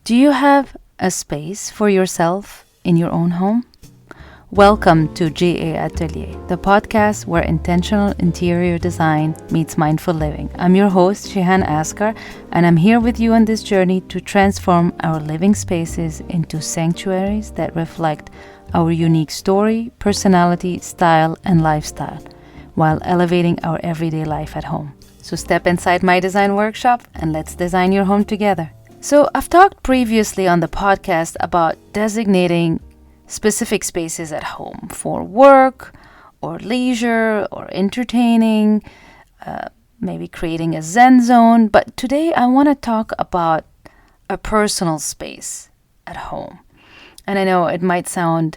Do you have a space for yourself in your own home? Welcome to GA Atelier, the podcast where intentional interior design meets mindful living. I'm your host, Shihan Askar, and I'm here with you on this journey to transform our living spaces into sanctuaries that reflect our unique story, personality, style, and lifestyle, while elevating our everyday life at home. So step inside my design workshop and let's design your home together. So I've talked previously on the podcast about designating specific spaces at home for work or leisure or entertaining, maybe creating a Zen zone. But today I want to talk about a personal space at home. And I know it might sound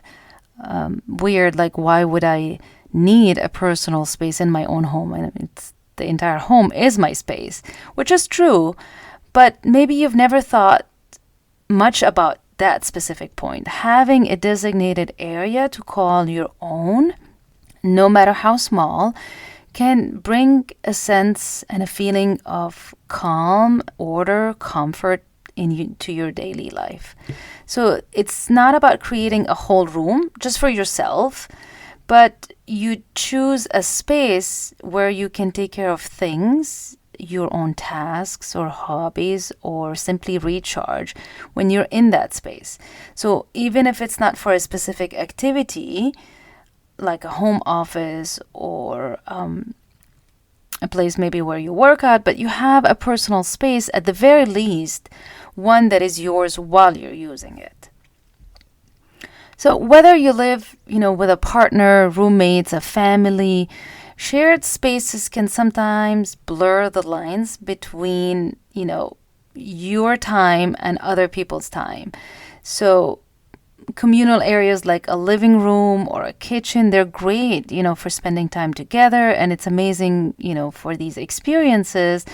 weird, like why would I need a personal space in my own home? And the entire home is my space, which is true. But maybe you've never thought much about that specific point. Having a designated area to call your own, no matter how small, can bring a sense and a feeling of calm, order, comfort into your daily life. So it's not about creating a whole room just for yourself, but you choose a space where you can take care of things, your own tasks or hobbies, or simply recharge when you're in that space. So even if it's not for a specific activity, like a home office or a place maybe where you work out, but you have a personal space, at the very least, one that is yours while you're using it. So whether you live, with a partner, roommates, a family, shared spaces can sometimes blur the lines between, your time and other people's time. So communal areas like a living room or a kitchen, they're great, for spending time together, and it's amazing, for these experiences.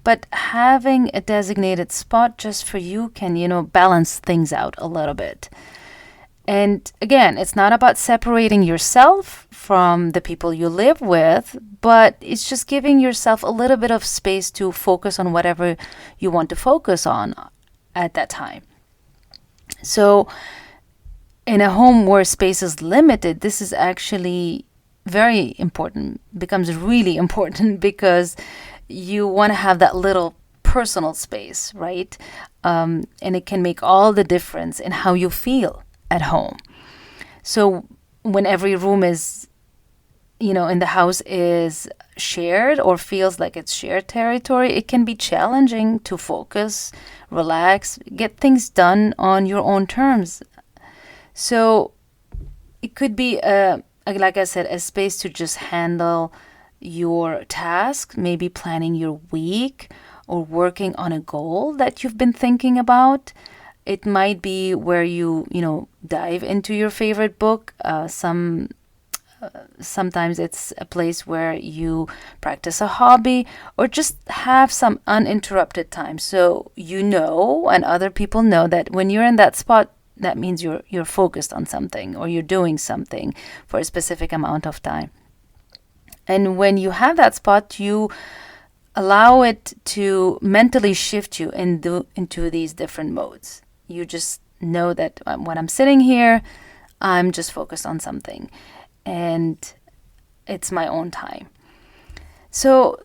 But having a designated spot just for you can, balance things out a little bit. And again, it's not about separating yourself from the people you live with, but it's just giving yourself a little bit of space to focus on whatever you want to focus on at that time. So in a home where space is limited, this is actually very important, becomes really important, because you want to have that little personal space, right? And it can make all the difference in how you feel at home. So when every room is, in the house is shared or feels like it's shared territory, it can be challenging to focus, relax, get things done on your own terms. So it could be, like I said, a space to just handle your task, maybe planning your week or working on a goal that you've been thinking about. It might be where you dive into your favorite book. Sometimes it's a place where you practice a hobby or just have some uninterrupted time. So and other people know that when you're in that spot, that means you're focused on something or you're doing something for a specific amount of time. And when you have that spot, you allow it to mentally shift you into these different modes. You just know that when I'm sitting here, I'm just focused on something and it's my own time. So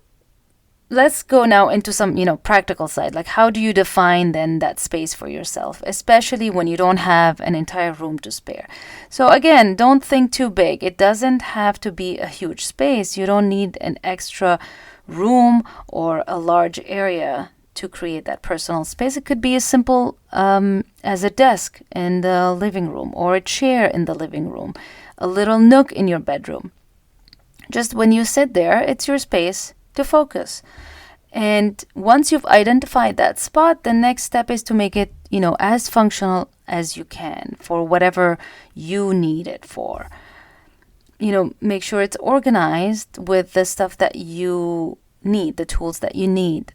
let's go now into some, practical side. Like, how do you define then that space for yourself, especially when you don't have an entire room to spare? So again, don't think too big. It doesn't have to be a huge space. You don't need an extra room or a large area to create that personal space. It could be as simple as a desk in the living room or a chair in the living room, a little nook in your bedroom. Just when you sit there, it's your space to focus. And once you've identified that spot, the next step is to make it, as functional as you can for whatever you need it for. Make sure it's organized with the stuff that you need, the tools that you need.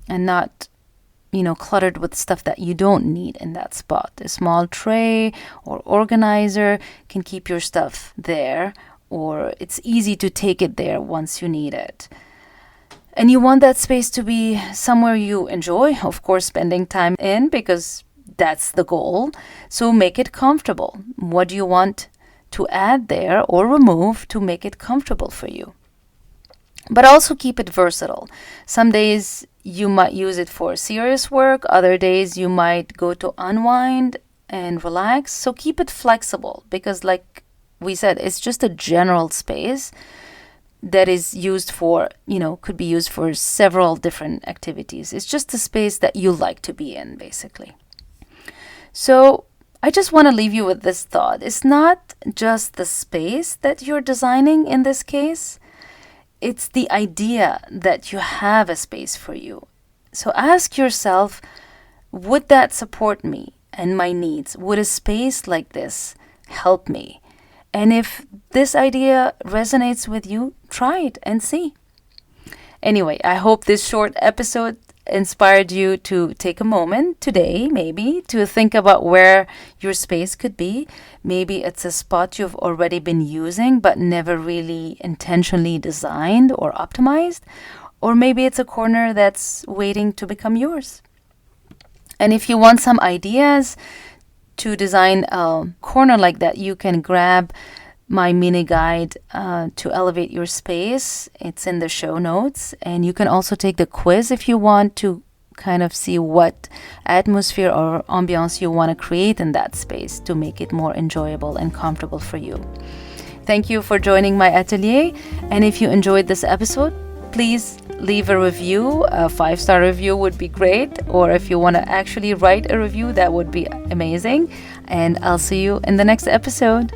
And not, cluttered with stuff that you don't need in that spot. A small tray or organizer can keep your stuff there, or it's easy to take it there once you need it. And you want that space to be somewhere you enjoy, of course, spending time in, because that's the goal. So make it comfortable. What do you want to add there or remove to make it comfortable for you? But also keep it versatile. Some days you might use it for serious work, other days you might go to unwind and relax. So keep it flexible, because, like we said, it's just a general space that is used for, could be used for several different activities. It's just a space that you like to be in, basically. So I just want to leave you with this thought. It's not just the space that you're designing in this case. It's the idea that you have a space for you. So ask yourself, would that support me and my needs? Would a space like this help me? And if this idea resonates with you, try it and see. Anyway, I hope this short episode inspired you to take a moment today, maybe, to think about where your space could be. Maybe it's a spot you've already been using but never really intentionally designed or optimized. Or maybe it's a corner that's waiting to become yours. And if you want some ideas to design a corner like that, you can grab my mini guide to elevate your space. It's in the show notes. And you can also take the quiz if you want to kind of see what atmosphere or ambiance you want to create in that space to make it more enjoyable and comfortable for you. Thank you for joining my atelier. And if you enjoyed this episode, please leave a review. A 5-star review would be great. Or if you want to actually write a review, that would be amazing. And I'll see you in the next episode.